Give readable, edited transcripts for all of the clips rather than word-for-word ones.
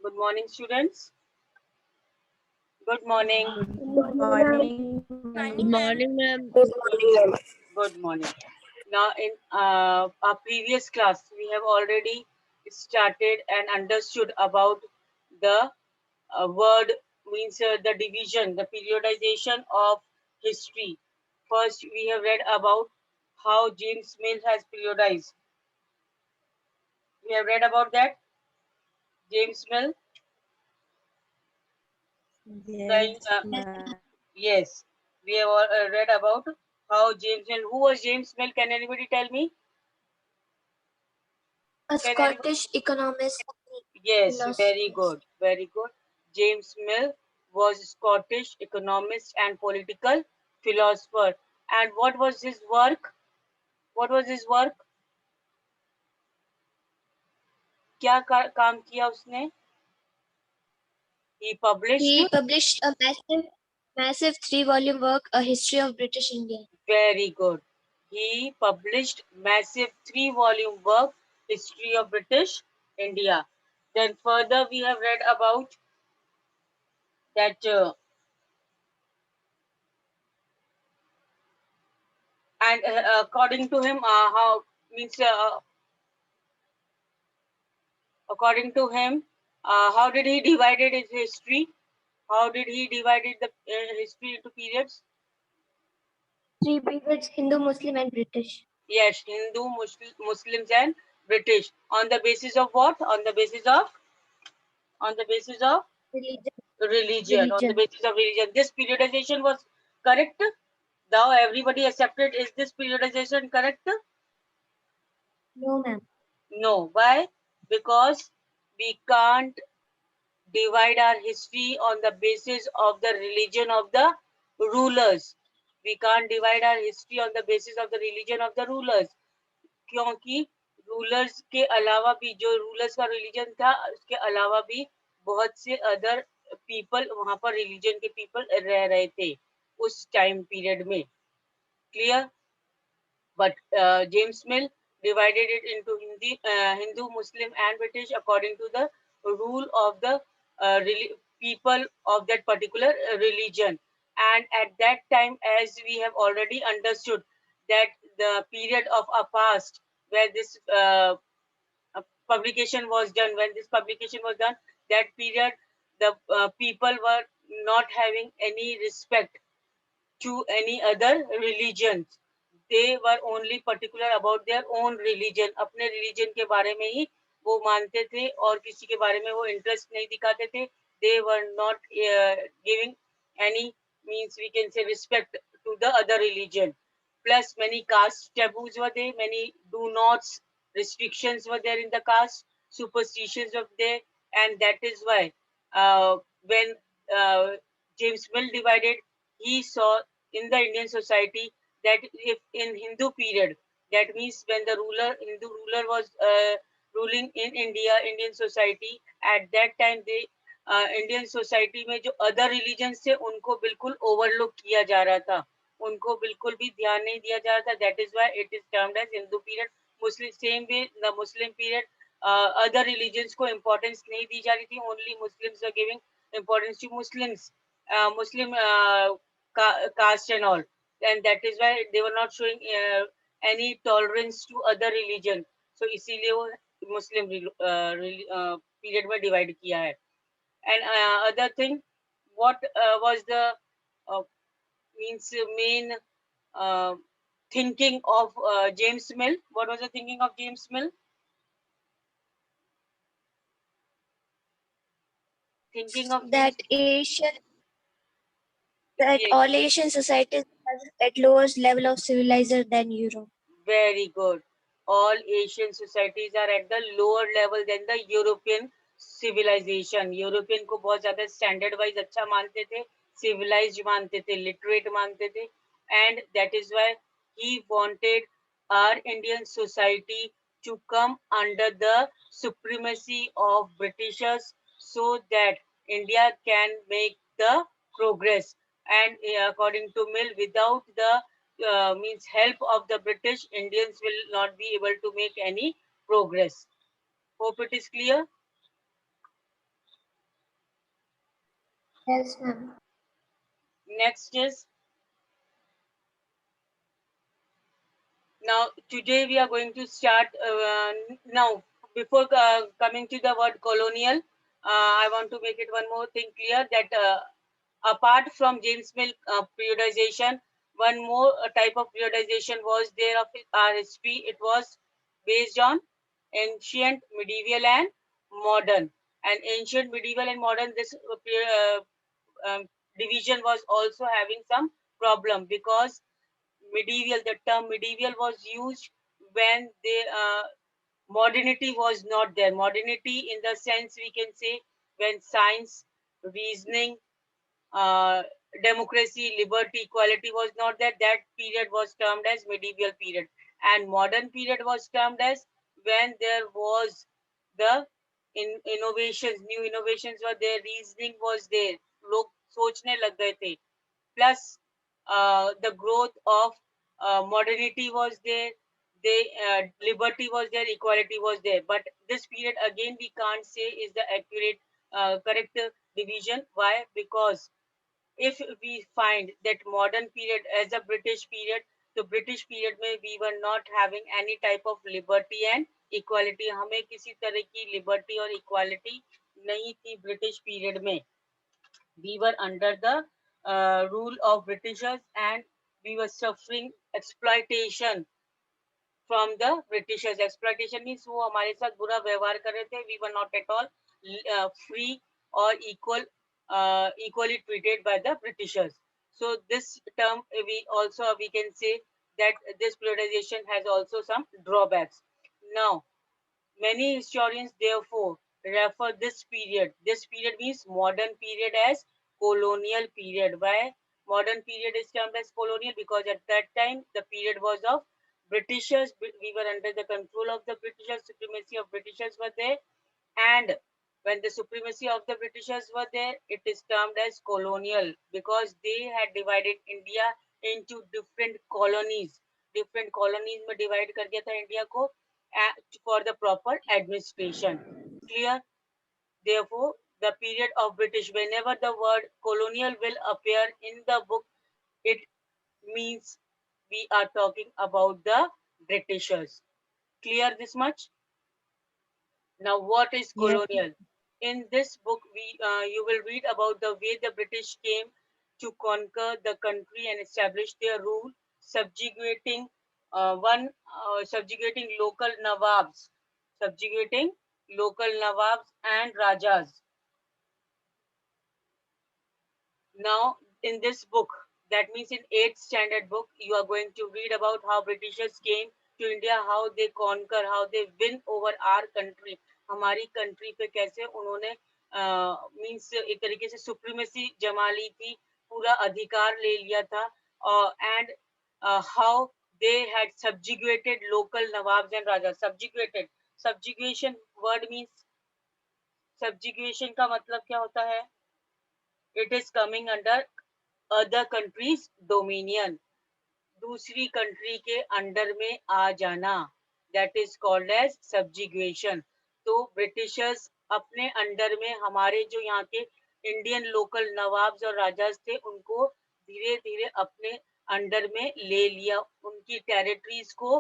Good morning, students. Good morning. Good morning. Good morning, ma'am. Good morning. Now, in our previous class, we have already started and understood about the word means the division, the periodization of history. First, we have read about how James Mill has periodized. We have read about that, James Mill. Yes, ma'am. Yes, we have all, read about how James Mill. Who was James Mill? Can anybody tell me? A Can anybody? Scottish economist, Yes, very philosopher. good, very good. James Mill was a Scottish economist and political philosopher. And what was his work? What was his work? क्या काम किया उसने? He published. He published a massive three-volume work, A History of British India. Very good. He published massive three-volume work, History of British India. Then further we have read about that and according to him, how means according to him, how did he divided his history? How did he divided the history into periods? Three periods: Hindu, Muslim, and British. Yes, Hindu, Muslims, and British. On the basis of what? On the basis of Religion. religion. On the basis of religion. This periodization was correct. Now everybody accepted. Is this periodization correct? No, ma'am. No. Why? Because we can't divide our history on the basis of the religion of the rulers. We can't divide our history on the basis of the religion of the rulers. क्योंकि rulers के अलावा भी जो rulers का religion था उसके अलावा भी बहुत से अदर पीपल वहां पर रिलीजन के पीपल रह रहे थे उस टाइम पीरियड में clear but James Mill divided it into Hindu, Muslim, and British according to the rule of the people of that particular religion. And at that time, as we have already understood, that the period of our past where this publication was done, when this publication was done, that period, the people were not having any respect to any other religions. They were only particular about their own religion. अपने religion के बारे में ही वो मानते थे और किसी के बारे में वो interest नहीं दिखाते थे. They were not giving any means we can say respect to the other religion. Plus many caste taboos were there, many do nots, restrictions were there in the caste, superstitions were there, and that is why when James Mill divided, he saw in the Indian society that if in Hindu period, that means when the Hindu ruler was ruling in India, Indian society, at that time they Indian society में जो other religions थे उनको बिल्कुल overlook किया जा रहा था उनको बिल्कुल भी ध्यान नहीं दिया जा रहा था that is why it is termed as Hindu period Muslim same way the Muslim period other religions को importance नहीं दी जा रही थी only Muslims were giving importance to Muslims Muslim caste and all and that is why they were not showing any tolerance to other religion so इसीलिए वो Muslim period में divide किया है and other thing what was the uh, means main uh, thinking of James Mill what was the thinking of James Mill thinking of That Yes, all Asian societies are at lower level of civilization than Europe. very good. All Asian societies are at the lower level than the European civilization. European को बहुत ज़्यादा standard wise अच्छा मानते थे, civilized मानते थे, literate मानते थे, and that is why he wanted our Indian society to come under the supremacy of Britishers so that India can make the progress. And according to Mill, without the means help of the British, Indians will not be able to make any progress. Hope it is clear. Yes, ma'am. Next is, now today we are going to start now. Before coming to the word colonial, I want to make it one more thing clear that apart from James Mill periodization, one more type of periodization was there of our history. It was based on ancient, medieval, and modern. And ancient, medieval, and modern, this division was also having some problem, because medieval, the term medieval was used when the modernity was not there. Modernity in the sense we can say when science, reasoning, uh, democracy, liberty, equality was not there. That period was termed as medieval period. And modern period was termed as when there was the innovations, new innovations were there, reasoning was there, लोग सोचने लग गए थे. Plus the growth of modernity was there, liberty was there, equality was there. But this period again we can't say is the accurate correct division. Why? Because if we find that modern period as a British period, the British period में we were not having any type of liberty and equality. हमें किसी तरह की liberty और equality नहीं थी British period में. We were under the rule of Britishers, and we were suffering exploitation from the Britishers. Exploitation means वो हमारे साथ बुरा व्यवहार कर रहे थे. We were not at all free or equally treated by the Britishers. So this term we can say that this periodization has also some drawbacks. Now, many historians therefore refer this period means modern period, as colonial period. Why modern period is termed as colonial? Because at that time the period was of Britishers. We were under the control of the Britishers, supremacy of Britishers were there. And when the supremacy of the Britishers were there, it is termed as colonial, because they had divided India into different colonies. Different colonies में divide कर दिया था India को for the proper administration. Clear? Therefore, the period of British, whenever the word colonial will appear in the book, it means we are talking about the Britishers. Clear this much? Now, what is Yes. colonial? In this book, you will read about the way the British came to conquer the country and establish their rule, subjugating subjugating local nawabs, subjugating local nawabs and rajas. Now, in this book, that means in 8th standard book, you are going to read about how Britishers came to India, how they conquer, how they win over our country. हमारी country पे कैसे उन्होंने means एक तरीके से supremacy जमा ली थी, पूरा अधिकार ले लिया था, and how they had subjugated local nawabs and rajas. Subjugated, subjugation word means, subjugation का मतलब क्या होता है? It is coming under other countries dominion, दूसरी कंट्री के अंडर में आ जाना, that is called as subjugation. तो ब्रिटिशर्स अपने अंडर में हमारे जो यहाँ के इंडियन लोकल नवाब्स और राजाज थे उनको धीरे धीरे अपने अंडर में ले लिया, उनकी टेरिटरीज को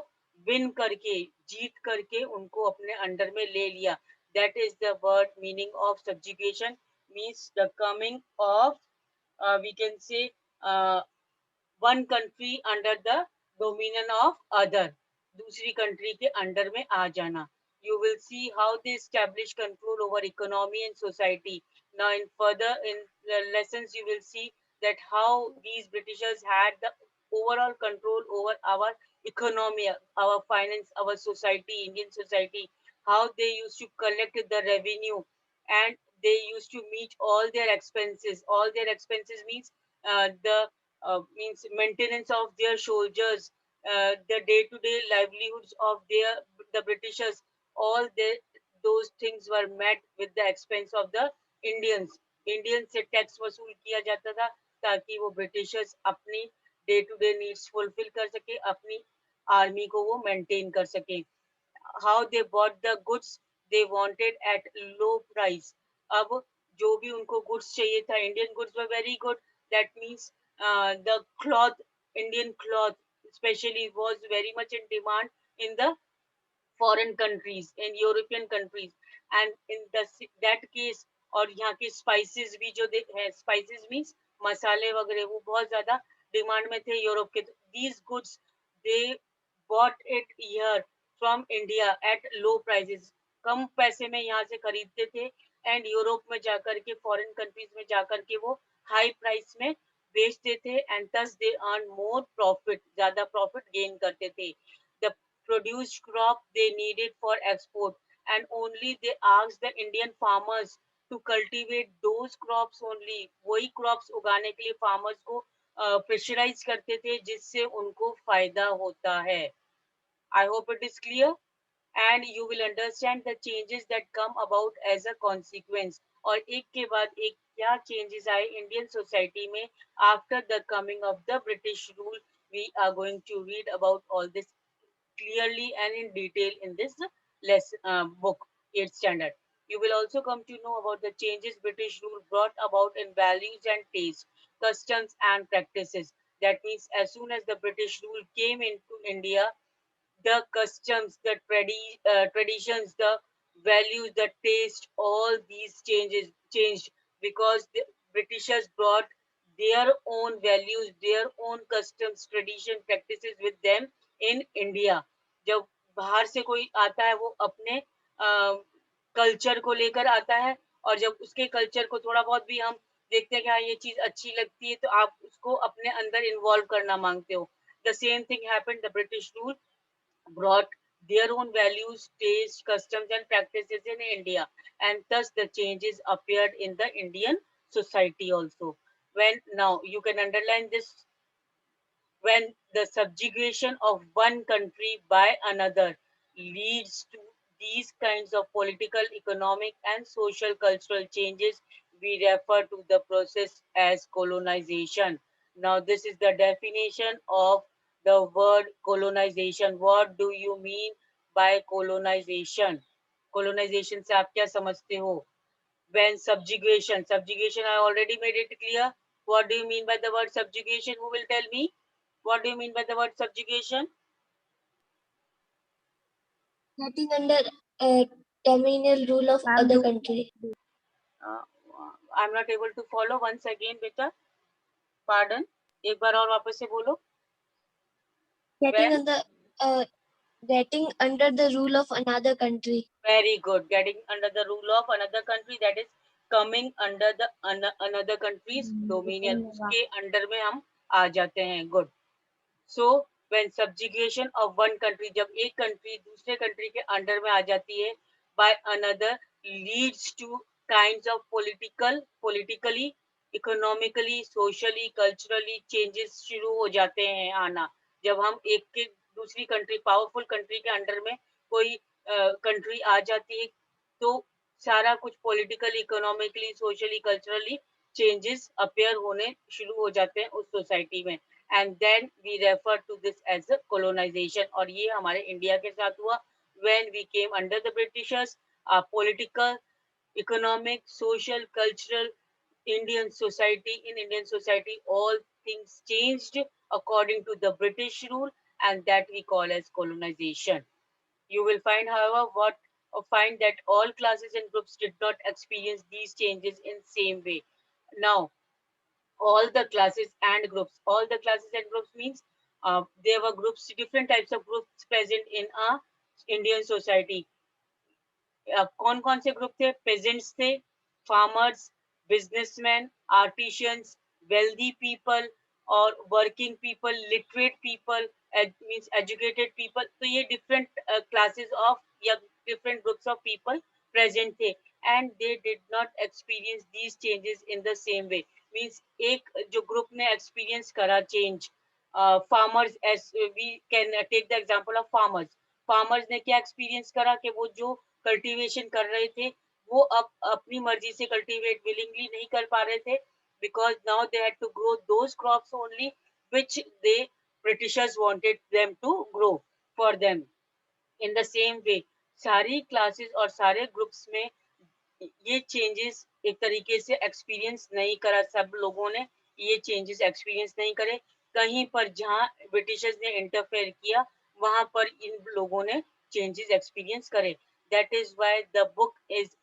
विन करके, जीत करके उनको अपने अंडर में ले लिया. That is the word meaning of subjugation, means the coming of we can say one country under the dominion of other, दूसरी country के under में आ जाना. You will see how they establish control over economy and society. Now in further in the lessons you will see that how these Britishers had the overall control over our economy, our finance, our society, Indian society, how they used to collect the revenue, and they used to meet all their expenses. All their expenses means the means maintenance of their soldiers, the day-to-day livelihoods of the Britishers. All those things were met with the expense of the Indians. Indians से tax वसूल किया जाता था ताकि वो Britishers अपनी day to day needs fulfil कर सके, अपनी आर्मी को वो मेंटेन कर सके. How they bought the goods they wanted at low price. अब जो भी उनको गुड्स चाहिए था, Indian goods were very good. That means the cloth, Indian cloth especially was very much in demand in the foreign countries, in European countries. And in that case, और यहाँ की spices भी जो है, स्पाइसेस मीन्स मसाले वगैरह, वो बहुत ज्यादा डिमांड में थे यूरोप के. These goods they bought it here from India at low prices, कम पैसे में यहाँ से खरीदते थे, एंड यूरोप में जाकर के, फॉरेन कंट्रीज में जाकर के वो हाई प्राइस में बेचते थे, and thus they earn more profit, ज्यादा प्रॉफिट गेन करते थे. The produced crop they needed for export, and only they asked the Indian farmers to cultivate those crops only. वही crops उगाने के लिए farmers को प्रेशराइज करते थे, जिससे उनको फायदा होता है. I hope it is clear, and you will understand the changes that come about as a consequence. और एक के बाद एक क्या changes आए इंडियन सोसाइटी में after the coming of the British rule. We are going to read about all this clearly and in detail in this book, 8th standard. You will also come to know about the changes British rule brought about in values and taste, customs and practices. That means as soon as the British rule came into India, the customs, the traditions, the values, the taste, all these changes changed, because the Britishers brought their own values, their own customs, tradition, practices with them in India. जब बाहर से कोई आता है, वो अपने culture को लेकर आता है, और जब उसके कल्चर को थोड़ा बहुत भी हम देखते हैं कि हाँ ये चीज अच्छी लगती है, तो आप उसको अपने अंदर इन्वॉल्व करना मांगते हो. The same thing happened. The British rule brought their own values, taste, customs, and practices in India, and thus the changes appeared in the Indian society also. When now you can underline this, when the subjugation of one country by another leads to these kinds of political, economic, and social cultural changes, we refer to the process as colonization. Now, this is the definition of the word colonization. What do you mean by colonization? Colonization से आप क्या समझते हो? When subjugation, I already made it clear. What do you mean by the word subjugation? Who will tell me? What do you mean by the word subjugation? Getting under dominial rule of other country. Uh, I'm not able to follow. Once again, beta. Pardon. एक बार और वापस से बोलो. Getting When? under getting under the rule of another country. Very good. Getting under the rule of another country, that is coming under the another country's dominion. उसके under में हम आ जाते हैं. Good. So when subjugation of one country, जब एक country दूसरे country के under में आ जाती है by another, leads to kinds of politically, economically, socially, culturally changes शुरू हो जाते हैं आना. जब हम एक के दूसरी country, powerful country के अंडर में कोई country आ जाती है, तो सारा कुछ politically, economically, socially, culturally changes appear होने शुरू हो जाते हैं उस सोसाइटी में. And then we refer to this as a colonization. और ये हमारे इंडिया के साथ हुआ. When we came under the Britishers, our political, economic, social, cultural, Indian society, all things changed according to the British rule, and that we call as colonization. You will find, however, find that all classes and groups did not experience these changes in same way. Now, all the classes and groups, all the classes and groups means there were groups, different types of groups present in a Indian society. कौन कौन से group थे? Peasants थे, farmers, businessman, artisans, wealthy people, और working people, literate people, means educated people. तो ये different classes of या different groups of people present थे, and they did not experience these changes in the same way. Means एक जो group ने experience करा change, farmers, as we can take the example of farmers. Farmers ने क्या experience करा कि वो जो कल्टीवेशन कर रहे थे, वो अब अपनी मर्जी से कल्टीवेट विलिंगली नहीं कर पा रहे थे, because now they had to grow those crops only which the Britishers wanted them to grow for them. In the same way, सारी क्लासेस और सारे ग्रुप्स में ये चेंजेस एक तरीके से एक्सपीरियंस नहीं करा, सब लोगों ने ये चेंजेस एक्सपीरियंस नहीं करे। कहीं पर जहाँ ब्रिटिशर्स ने इंटरफेयर किया वहां पर इन लोगों ने चेंजेस एक्सपीरियंस करे। That is why the book is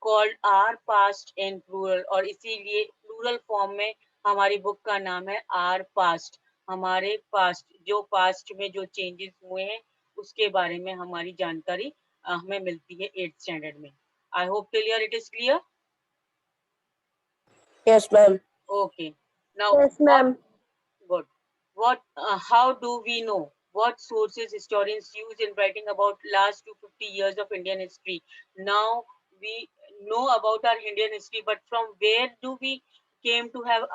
called our past in plural, और इसीलिए प्लूरल फॉर्म में हमारी बुक का नाम है आर पास्ट। हमारे पास्ट, जो पास्ट में जो चेंजेस हुए हैं उसके बारे में हमारी जानकारी हमें मिलती है 8th स्टैंडर्ड में। I hope clear, it is clear. Yes, ma'am. Okay. Now, Yes, ma'am. good. How do we know what sources historians use in writing about last 250 years of Indian history? Now we know about our Indian history, but from where do we came to have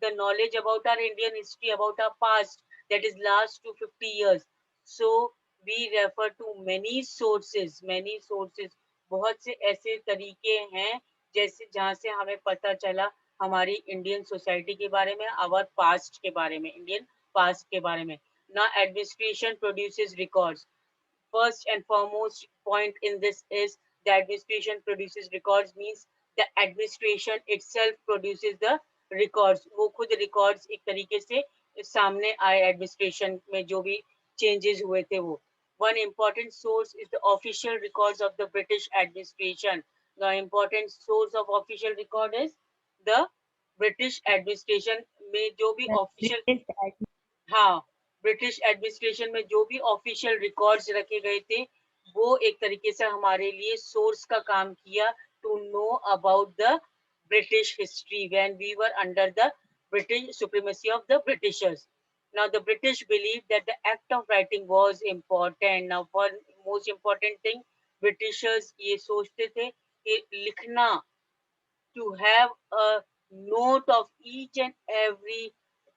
the knowledge about our Indian history, about our past, that is last 250 years? So we refer to many sources, many sources. बहुत से ऐसे तरीके हैं जैसे जहाँ से हमें पता चला हमारी इंडियन सोसाइटी के बारे में, आवर पास्ट के बारे में, इंडियन पास्ट के बारे में। ना administration produces records. First and foremost point in this is the administration produces records, means the administration itself produces the records. वो खुद records एक तरीके से सामने आए administration में जो भी changes हुए थे वो। One important source is the official records of the British administration. The important source of official record is the British administration में जो भी official, हाँ, ब्रिटिश एडमिनिस्ट्रेशन में जो भी ऑफिशियल रिकॉर्ड्स रखे गए थे वो एक तरीके से हमारे लिए सोर्स का काम किया to know about the British history when we were under the British supremacy of the Britishers. Now the British believe that the act of writing was important. Now for most important thing, Britishers ये सोचते थे कि लिखना, to have a note of each and every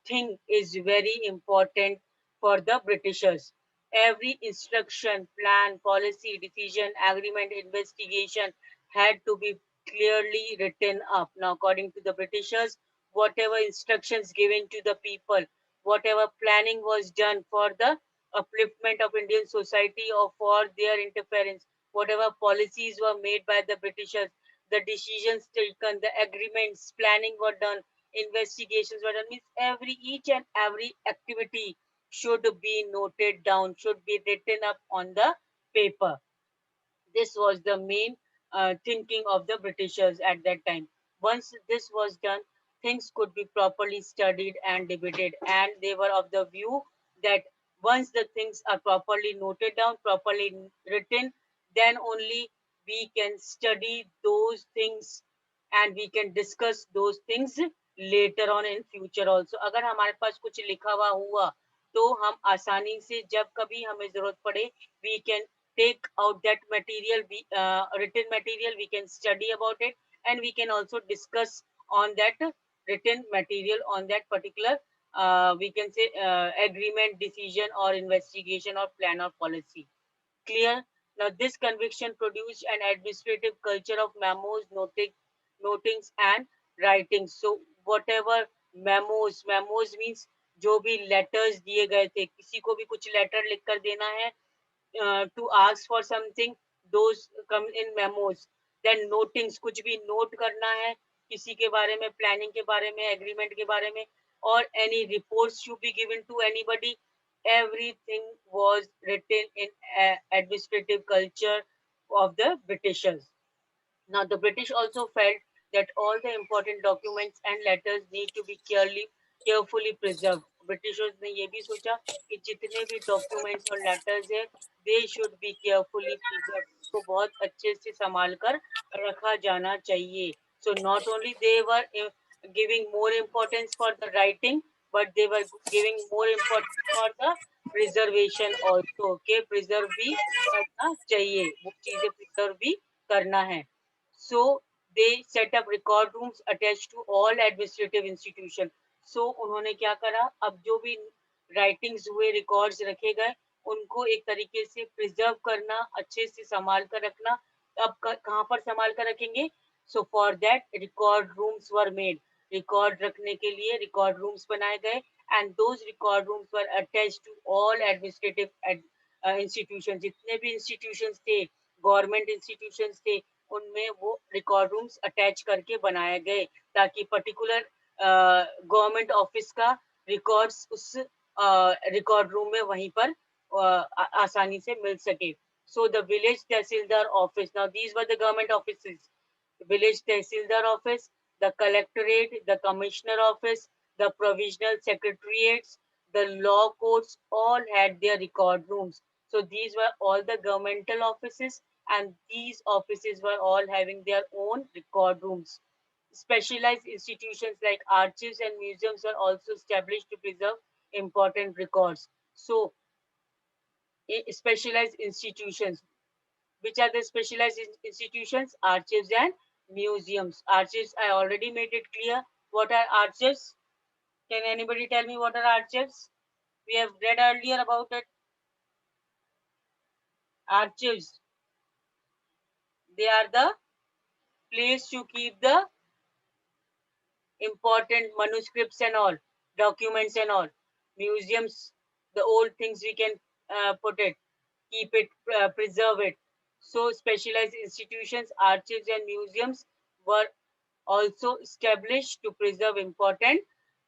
thing is very important for the Britishers. Every instruction, plan, policy, decision, agreement, investigation had to be clearly written up. Now, according to the Britishers, whatever instructions given to the people, whatever planning was done for the upliftment of Indian society or for their interference, whatever policies were made by the Britishers, the decisions taken, the agreements, planning were done, investigations were done, means each and every activity should be noted down, should be written up on the paper. This was the main thinking of the Britishers at that time. Once this was done, things could be properly studied and debated, and they were of the view that once the things are properly noted down, properly written, then only we can study those things and we can discuss those things later on in future also. अगर हमारे पास कुछ लिखा हुआ तो हम आसानी से जब कभी हमें जरूरत पड़े, we can take out that material, written material, we can study about it, and we can also discuss on that written material, on that particular we can say agreement, decision or investigation or plan or policy. Clear? Now this conviction produced an administrative culture of memos, notings and writings. So whatever memos means जो भी letters दिए गए थे, किसी को भी कुछ letter लिख कर देना है to ask for something, those come in memos. Then notings, कुछ भी note करना है किसी के बारे में, planning के बारे में, agreement के बारे में, or any reports to be given to anybody, everything was written in administrative culture of the Britishers. Now, the British also felt that all the important documents and letters need to be carefully preserved. Britishers ने ये भी सोचा कि जितने भी documents और letters है, they should be carefully preserved. तो बहुत अच्छे से संभाल कर रखा जाना चाहिए. So not only they were giving more importance for the writing, but they were giving more importance for the preservation also. Okay, preserve भी करना चाहिए, वो चीजें preserve भी करना है. So they set up record rooms attached to all administrative institutions. So उन्होंने क्या करा, अब जो भी writings हुए, records रखे गए, उनको एक तरीके से preserve करना, अच्छे से संभाल कर रखना. अब कहाँ पर संभाल कर रखेंगे? So for that record rooms were made. Record रखने के लिए record rooms बनाए गए, and those record rooms were attached to all administrative institutions. जितने भी institutions थे, government institutions थे, उनमें वो रिकॉर्ड रूम्स अटैच करके बनाए गए ताकि पर्टिकुलर गवर्नमेंट ऑफिस का रिकॉर्ड्स उस रिकॉर्ड रूम में वहीं पर आसानी से मिल सके. So the village Tehsildar office, now these were the government offices: village Tehsildar office, the collectorate, the commissioner office, the provisional secretariats, the law courts, all had their record rooms. So these were all the governmental offices, and these offices were all having their own record rooms. Specialized institutions like archives and museums are also established to preserve important records. So, specialized institutions. Which are the specialized institutions? Archives and museums. Archives, I already made it clear. What are archives? Can anybody tell me what are archives? We have read earlier about it. Archives. They are the place to keep the important manuscripts and all, documents and all. Museums, the old things we can put it, keep it, preserve it. So specialized institutions, archives and museums were also established to preserve important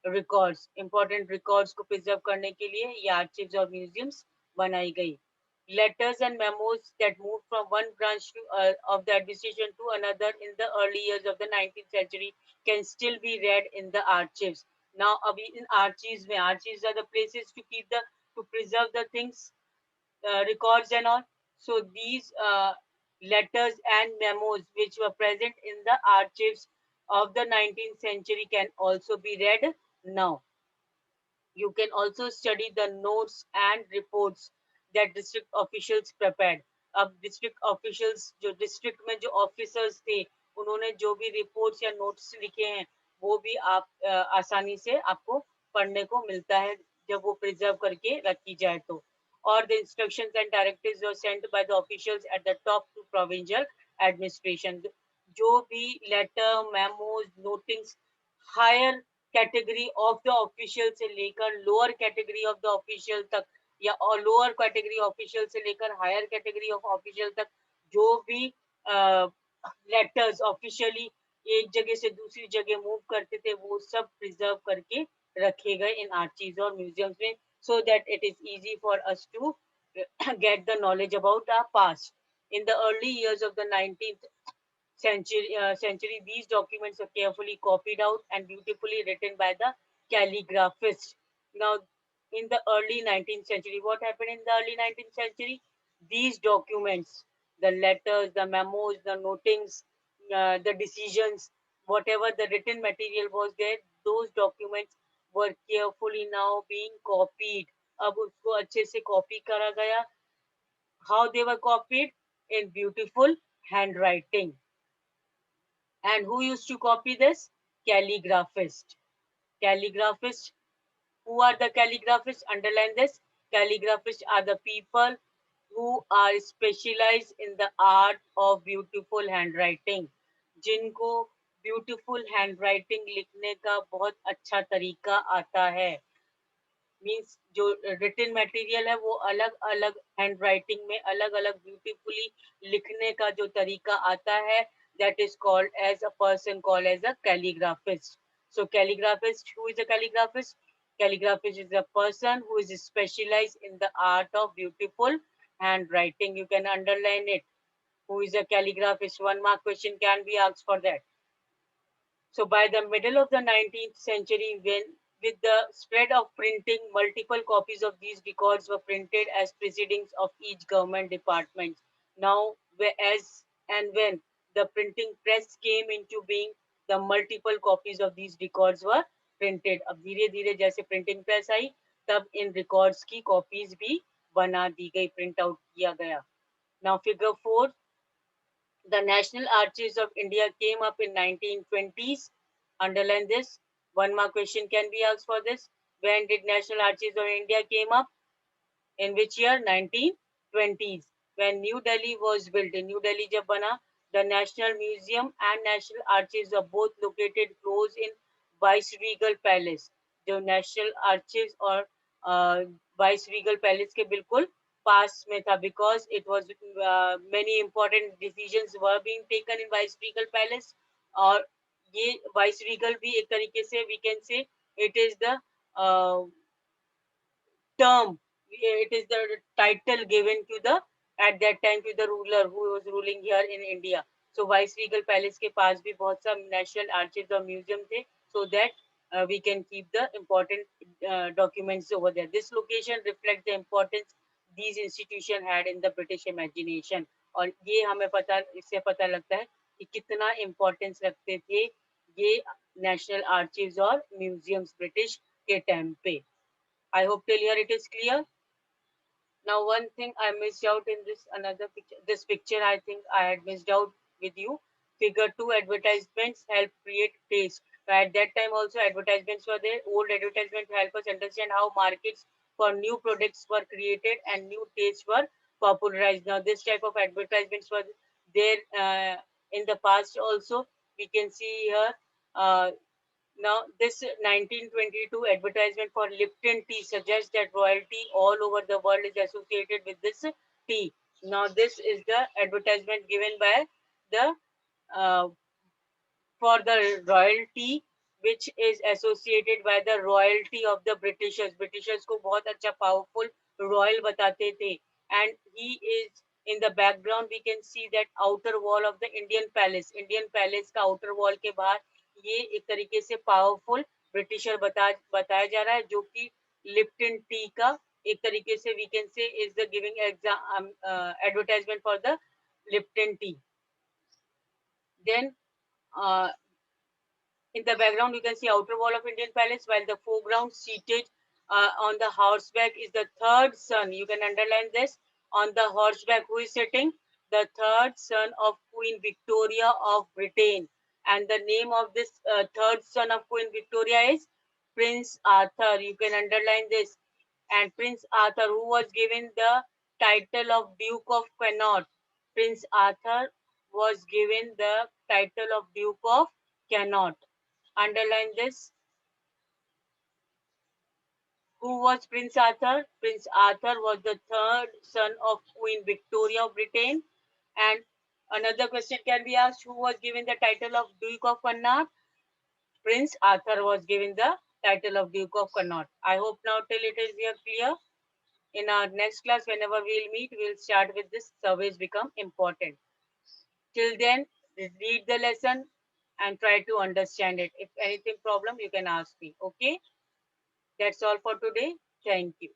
records. Important records को preserve करने के लिए ये archives और museums बनाई गई. Letters and memos that moved from one branch of the administration to another in the early years of the 19th century can still be read in the archives. Now, abhi in archives mein, archives are the places to keep the, to preserve the things, records and all. So these letters and memos which were present in the archives of the 19th century can also be read now. You can also study the notes and reports that district officials prepared. अब district officials जो district में जो officers थे उन्होंने जो भी reports या notes लिखे हैं वो भी आप आसानी से आपको पढ़ने को मिलता है जब वो preserve करके रखी जाए तो. Or the instructions and directives were sent by the officials at the top to provincial administration. जो भी letter, memos, notings higher category of the official से लेकर lower category of the official तक या और लोअर कैटेगरी ऑफिशियल से लेकर higher category of official तक जो भी लेटर्स ऑफिशियली एक जगह से दूसरी जगह मूव करते थे वो सब प्रिजर्व करके रखे गए इन आर्चीव्स और म्यूजियम्स में so that it is easy for us to get the knowledge about our past. In the early years of the 19th century, these documents are carefully copied out and beautifully written by the calligraphist. Now, in the early 19th century, what happened in the early 19th century? These documents, the letters, the memos, the notings, the decisions, whatever the written material was there, those documents were carefully now being copied. अब उसको अच्छे से copy करा गया. How they were copied? In beautiful handwriting. And who used to copy this? Calligraphist. Calligraphist. Who are the calligraphists? Underline this. Calligraphists are the people who are specialized in the art of beautiful handwriting. जिनको beautiful handwriting लिखने का बहुत अच्छा तरीका आता है. Means जो written material है वो अलग अलग हैंड राइटिंग में अलग अलग ब्यूटीफुली लिखने का जो तरीका आता है that is called as a person called as a calligraphist. So calligraphist, who is a calligraphist? Calligraphist is a person who is specialized in the art of beautiful handwriting. You can underline it. Who is a calligraphist? 1 mark question can be asked for that. So by the middle of the 19th century, when with the spread of printing, multiple copies of these records were printed as proceedings of each government department. Now, as and when the printing press came into being, the multiple copies of these records were printed. अब धीरे-धीरे जैसे printing press आई, तब इन records की copies भी बना दी गई, print out किया गया. Now, figure 4. The National Archives of India came up in 1920s. Underline this. 1 mark question can be asked for this. When did National Archives of India came up? In which year? 1920s. When New Delhi was built. In New Delhi jab bana, the National Museum and National Archives are both located close in Viceregal Palace. जो National Archives और Viceregal Palace के बिल्कुल पास में था, because it was many important decisions were being taken in Vice Regal Palace. और ये Vice Regal भी एक तरीके से we can say it is the uh, term, it is the title given to the at that time to the ruler who was ruling here in India. So Vice Regal Palace के पास भी बहुत सा national archives और museum थे, so that we can keep the important documents over there. This location reflects the importance these institutions had in the British imagination. और ये हमें पता, इससे पता लगता है कि कितना importance रखते थे ये national archives और museums British के time पे. I hope till here it is clear. Now, one thing I missed out in this another picture. This picture I think I had missed out with you. Figure 2, advertisements help create taste. So at that time also advertisements were there. Old advertisements help us understand how markets for new products were created and new tastes were popularized. Now this type of advertisements were there in the past also. We can see here. Now, this 1922 advertisement for Lipton tea suggests that royalty all over the world is associated with this tea. Now, this is the advertisement given by the uh, for the royalty, which is associated by the royalty of the Britishers. Britishers को बहुत अच्छा powerful royal बताते थे, and he is in the background. We can see that outer wall of the Indian Palace. Indian Palace का outer wall के बाहर ये एक तरीके से powerful Britisher बताया जा रहा है, जो कि Lipton tea का एक तरीके से we can say is the giving advertisement for the Lipton tea. Then uh, in the background, you can see outer wall of Indian Palace, while the foreground seated on the horseback is the third son. You can underline this. On the horseback, who is sitting? The third son of Queen Victoria of Britain. And the name of this third son of Queen Victoria is Prince Arthur. You can underline this. And Prince Arthur, who was given the title of Duke of Connaught. Prince Arthur was given the title of Duke of Connaught. Underline this. Who was Prince Arthur? Prince Arthur was the third son of Queen Victoria of Britain. And another question can be asked, who was given the title of Duke of Connaught? Prince Arthur was given the title of Duke of Connaught. I hope now till it is here clear. In our next class, whenever we'll meet, we'll start with this surveys become important. Till then, read the lesson and try to understand it. If anything problem, you can ask me. Okay? That's all for today. Thank you.